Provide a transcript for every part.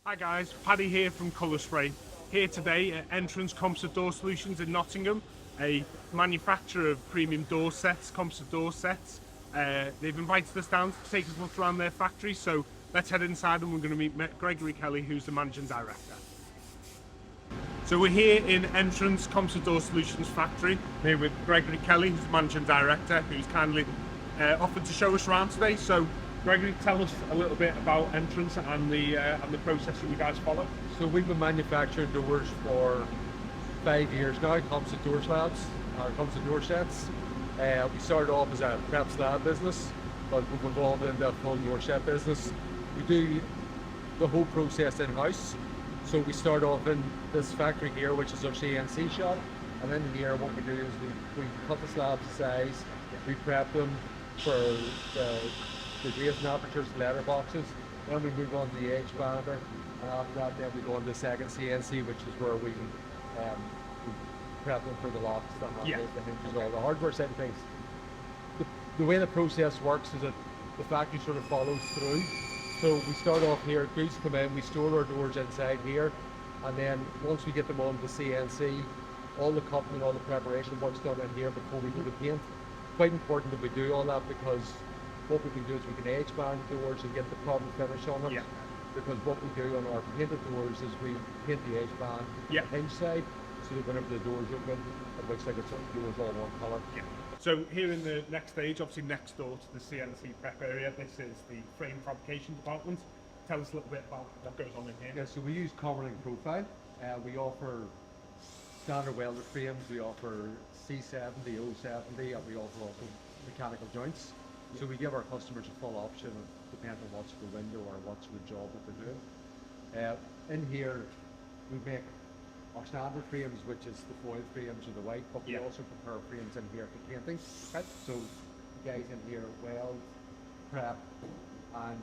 Hi guys, Paddy here from Colour Spray. Here today at Entrance Composite Door Solutions in Nottingham, a manufacturer of premium door sets, composite door sets. They've invited us down to take us a look around their factory, so let's head inside and we're going to meet Gregory Kelly, who's the managing director. So we're here in Entrance Composite Door Solutions factory, here with Gregory Kelly, who's the managing director, who's kindly offered to show us around today. So Gregory, tell us a little bit about Entrance and the process that you guys follow. So we've been manufacturing doors for 5 years now, composite door slabs, or composite door sets. We started off as a prep slab business, but we've evolved into a full door set business. We do the whole process in-house. So we start off in this factory here, which is our CNC shop, and then here what we do is we cut the slabs to size, we prep them for the glazing apertures, letter boxes, then we move on to the edge bander, and after that then we go on to the second CNC, which is where we prep them for the locks, the handles, the hinges, all the hardware side of things. The way the process works is that the factory sort of follows through. So we start off here, goods come in, we store our doors inside here, and then once we get them on the CNC, all the cutting and all the preparation work's done in here before we do the paint. Quite important that we do all that, because what we can do is we can edge band doors and get the proper finish on them. Because what we do on our painted doors is we paint the edge band hinge side, so that whenever the doors open, it looks like it's doors all one colour. So here in the next stage, obviously next door to the CNC prep area, this is the frame fabrication department. Tell us a little bit about what goes on in here. Yeah, so we use Commoning Profile. We offer standard welded frames, we offer C70, O70, and we offer also mechanical joints. So we give our customers a full option, depending on what's the window or what's the job that they're doing. In here, we make our standard frames, which is the foil frames or the white, but we also prepare frames in here for painting. So the guys in here weld, prep, and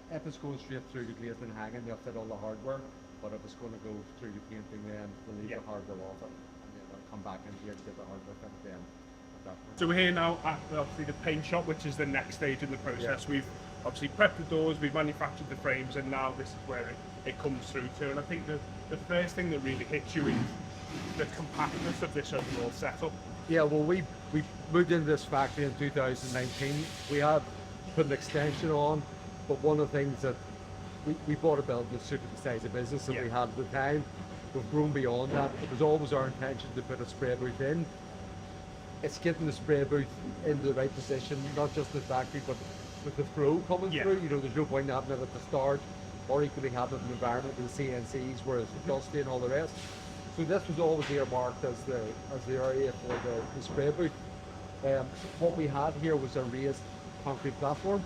if it's going straight through the glazing and hanging, they'll fit all the hardware, but if it's going to go through the painting, then we'll leave the hardware off it, and then they'll come back in here to get the hardware fitted in. So we're here now at obviously the paint shop, which is the next stage in the process. We've obviously prepped the doors, we've manufactured the frames, and now this is where it comes through to. And I think the first thing that really hits you is the compactness of this overall setup. Yeah, well, we moved into this factory in 2019. We had put an extension on, but one of the things that we bought a building that suited the size of business that we had at the time. We've grown beyond that. It was always our intention to put a spray booth in. It's getting the spray booth in the right position, not just the factory, but with the flow coming through. You know, there's no point having it at the start, or equally having an environment with the CNCs where it's dusty and all the rest. So this was always earmarked as the area for the spray booth. What we had here was a raised concrete platform,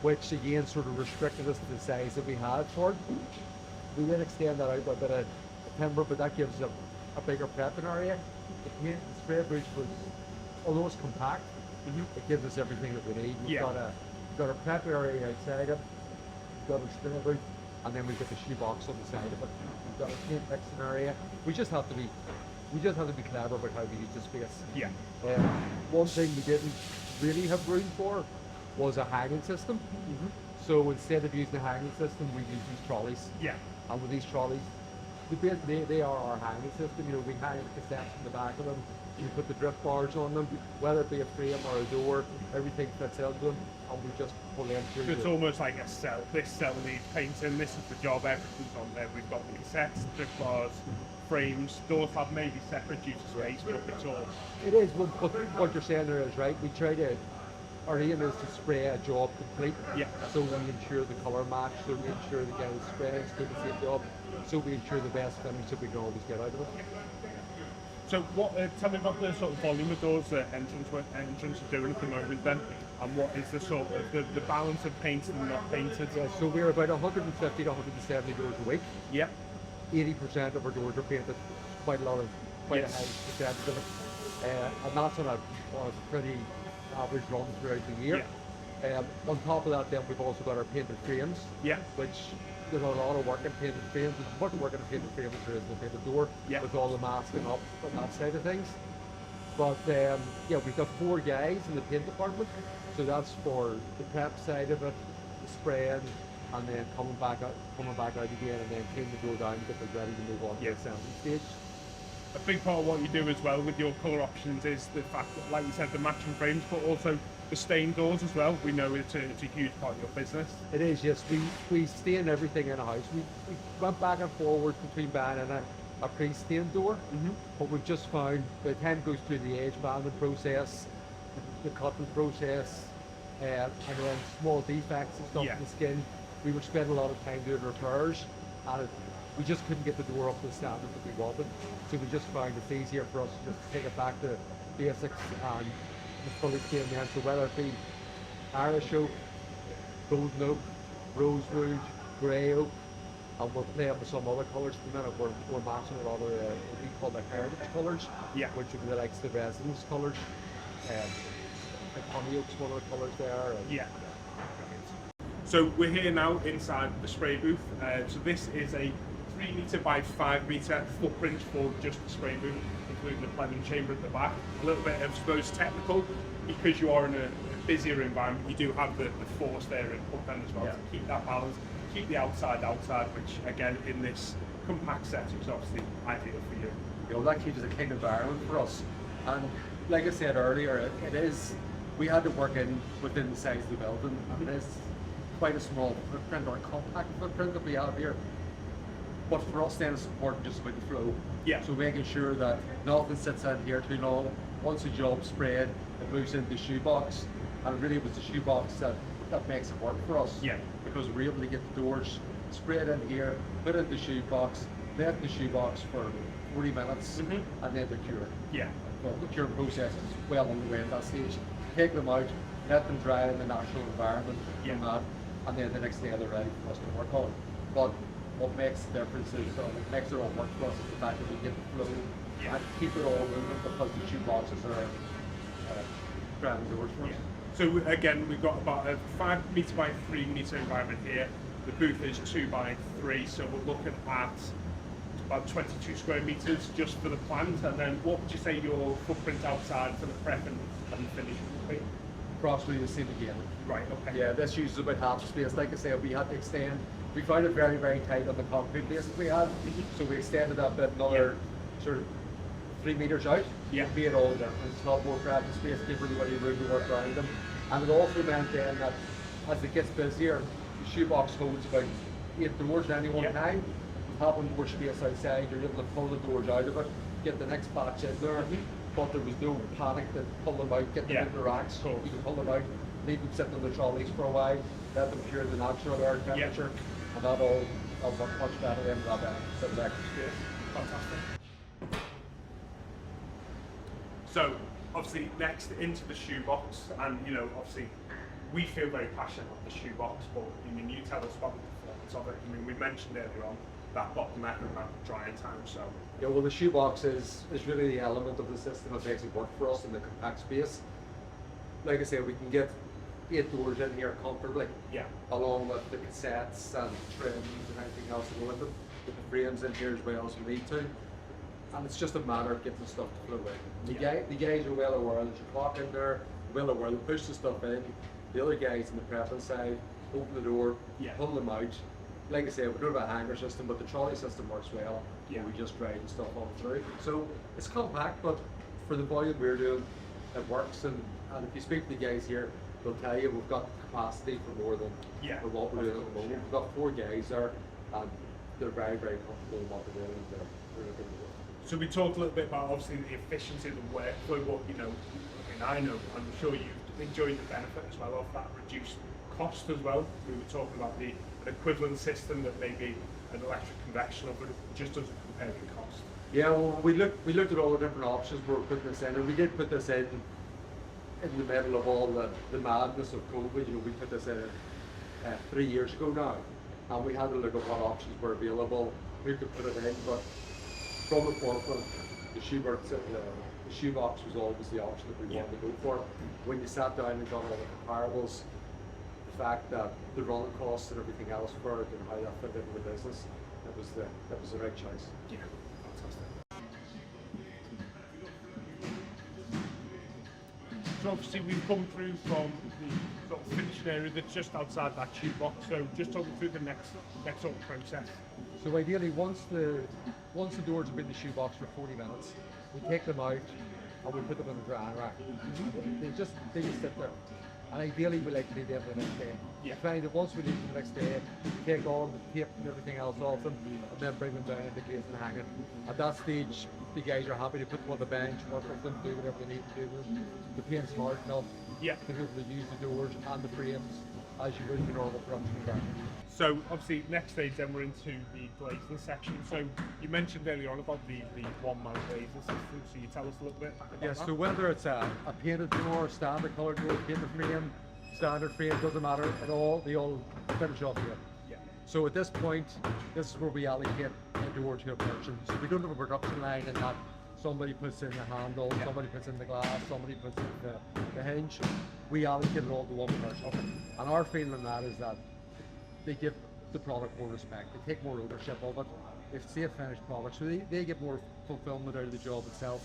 which again sort of restricted us to the size that we had for it. We did extend that out by a bit of timber, but that gives us a bigger prepping area. The spray booth was, although it's compact, it gives us everything that we need. We've got a prep area outside it, we've got a spray booth, and then we've got the shoe box on the side of it. We've got a paint mixing area. We just have to be clever about how we use the space. One thing we didn't really have room for was a hanging system. So instead of using a hanging system, we use these trolleys. And with these trolleys, they are our hanging system. You know, we hang cassettes in the back of them. We put the drip bars on them, whether it be a frame or a door, everything fits into them, and we just pull them through. So it's almost like a cell. This cell needs painting, this is the job, everything's on there. We've got the cassettes, drip bars, frames, door slab may be separate due to space, but it's all. It is, but what you're saying there is right. We try to, our aim is to spray a job complete. So we ensure the colour match, so we ensure the guys spraying do the same job, so we ensure the best finish that we can always get out of it. So tell me about the sort of volume of doors that Entrance are doing at the moment then, and what is the sort of the balance of painted and not painted? So we're about 150 to 170 doors a week. 80% of our doors are painted, quite a high percentage of it. And that's on a pretty average run throughout the year. On top of that then we've also got our painted frames, which there's a lot of work in painted frames. There's as much work in a painted frame as there is in a painted door, with all the masking up and that side of things. But we've got 4 guys in the paint department, so that's for the prep side of it, the spraying, and then coming back out again, and then clean the door down, get it ready to move on to the assembly stage. A big part of what you do as well with your colour options is the fact that, like you said, the matching frames, but also the stain doors as well. We know it's a huge part of your business. It is, yes. We stain everything in a house. We went back and forward between buying a pre-stained door, but we've just found by the time it goes through the age banding process, the cutting process, and then small defects and stuff in the skin, we were spending a lot of time doing repairs, and we just couldn't get the door up to the standard that we wanted. So we just found it's easier for us to just take it back to basics and fully stain then. So whether it be Irish oak, golden oak, rosewood, grey oak, and we're playing with some other colours at the minute. We're matching with other what we call the heritage colours, which would be the likes of the residence colours. Like honey oak's one of the colours there. So we're here now inside the spray booth. So this is a 3 metre by 5 metre footprint for just the spray booth, including the blending chamber at the back. A little bit of, I suppose, technical, because you are in a busier environment, you do have the force there in up end as well to keep that balance, keep the outside, which again in this compact setting is obviously ideal for you. You know, that keeps it a clean environment for us. And like I said earlier, we had to work within the size of the building, and it is quite a small footprint or a compact footprint that we have here. But for us then it's important just about the flow. So making sure that nothing sits in here too long. Once the job's sprayed, it moves into the shoebox, and really it was the shoebox that makes it work for us. Because we're able to get the doors sprayed in here, put it in the shoebox, left in the shoebox for 40 minutes, and then they're cured. Well, the curing process is well underway at that stage. Take them out, let them dry in the natural environment, and then the next day they're ready for us to work on. But what makes the difference is, what makes it all work for us is the fact that we get the flow and keep it all moving, because the shoe boxes are ground doors for us. So again, we've got about a 5 metre by 3 metre environment here. The booth is 2 by 3, so we're looking at about 22 square metres just for the plant. And then what would you say your footprint outside for the prep and finish would be? Approximately the same again. Right, okay. Yeah, this uses about half the space. Like I said, we had to extend. We found it very, very tight on the concrete base that we had, so we extended that bit another sort of 3 metres out. Made all the difference. It's not more crafty space, give everybody room to work around them. And it also meant then that as it gets busier, the shoebox holds about 8 doors at any one time. Having more space outside, you're able to pull the doors out of it, get the next batch in there. But there was no panic to pull them out, get them in the racks. So you can pull them out, leave them sitting on the trolleys for a while, let them cure the natural air temperature, and that all worked much better than that extra space. Fantastic. So obviously next into the shoebox, and obviously we feel very passionate about the shoebox, but I mean, you tell us about the performance of it. I mean, we mentioned earlier on that bottleneck and that drying time. So yeah, well, the shoebox is really the element of the system that makes it work for us in the compact space. Like I say, we can get 8 doors in here comfortably, along with the cassettes and trims and everything else to go with them, with the frames in here as well as we need to. And it's just a matter of getting the stuff to flow in. The guys are well aware, there's a clock in there, well aware, they push the stuff in. The other guys on the prepping side open the door, pull them out. Like I say, we don't have a hanger system, but the trolley system works well. We just drive the stuff on through. So it's compact, but for the volume we're doing, it works. And if you speak to the guys here, they'll tell you we've got capacity for more than for what we're doing at the moment. We've got 4 guys there, and they're very, very comfortable in what they're doing. They're looking to do. So we talked a little bit about obviously the efficiency of the workflow, but I know, I'm sure you've enjoyed the benefit as well of that reduced cost as well. We were talking about an equivalent system that maybe an electric convection oven just doesn't compare in cost. Yeah, well, we looked at all the different options we were putting this in, and we did put this in the middle of all the madness of COVID. We put this in 3 years ago now, and we had to look at what options were available, who could put it in, but from the forefront, the shoebox was always the option that we wanted to go for. When you sat down and got all the comparables, the fact that the running costs and everything else for it and how that fit into the business, that was the right choice. Yeah, fantastic. So obviously we've come through from the sort of finishing area that's just outside that shoebox. So just talking through the next sort of process. So ideally, once the doors have been in the shoebox for 40 minutes, we take them out and we put them in the drying rack. They just sit there. And ideally, we like to leave them the next day. Yeah. We find that once we leave them the next day, take all the tape and everything else off them, and then bring them down into glaze and hang it. At that stage, the guys are happy to put them on the bench, work with them, do whatever they need to do with them. The paint's smart enough Yeah. to be able to use the doors and the frames as you would in your normal production environment. So obviously next stage then we're into the glazing section. So you mentioned earlier on about the one-man glazing system. So you tell us a little bit about Yes, that? so whether it's a painted door, standard colored door, painted frame, standard frame, doesn't matter at all, they all finish off here. Yeah. So at this point, this is where we allocate the door to a person. So we don't have a production line in that somebody puts in the handle, somebody puts in the glass, somebody puts in the hinge. We allocate it all to one person. And our feeling on that is that they give the product more respect. They take more ownership of it. It's a finished product, so they get more fulfillment out of the job itself,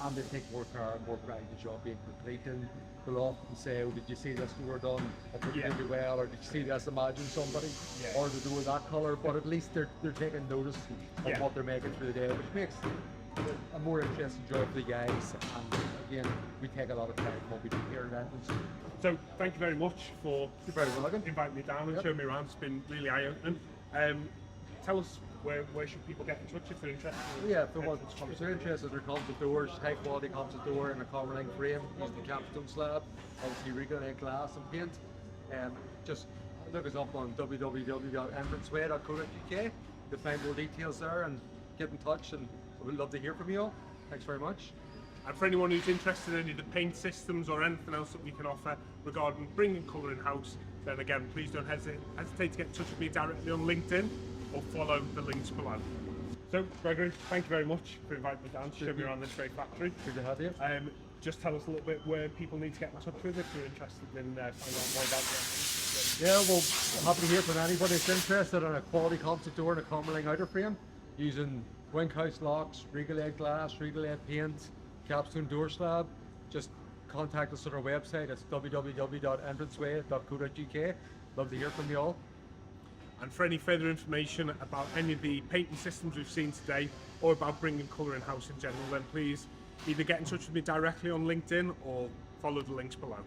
and they take more care and more pride in the job being complete. And they'll often say, "Oh, did you see this door done? It looked really well," or "Did you see this? Imagine somebody," or "The door that color." But at least they're taking notice of what they're making through the day, which makes a more interesting job for the guys. And again, we take a lot of pride in what we do here at Entrance. So thank you very much for inviting me down and showing me around. It's been really eye-opening. Tell us where should people get in touch if they're interested? Yeah, if they're interested in composite doors, high quality composite door in a common line frame using the capstone slab, obviously regulated glass and paint. Just look us up on www.entranceway.co.uk to find more details there and get in touch, and we'd love to hear from you all. Thanks very much. And for anyone who's interested in any of the paint systems or anything else that we can offer regarding bringing colour in-house, then again, please don't hesitate to get in touch with me directly on LinkedIn or follow the links below. So, Gregory, thank you very much for inviting me down to show me around this great factory. Good to have you. Just tell us a little bit where people need to get in touch with if you're interested in finding out more about the Yeah, well, happy to hear from anybody that's interested in a quality composite door and a common line outer frame using wing house locks, regulated glass, regulated paint, capstone door slab. Just contact us on our website. It's www.entranceway.co.uk. Love to hear from you all. And for any further information about any of the painting systems we've seen today or about bringing colour in-house in general, then please either get in touch with me directly on LinkedIn or follow the links below.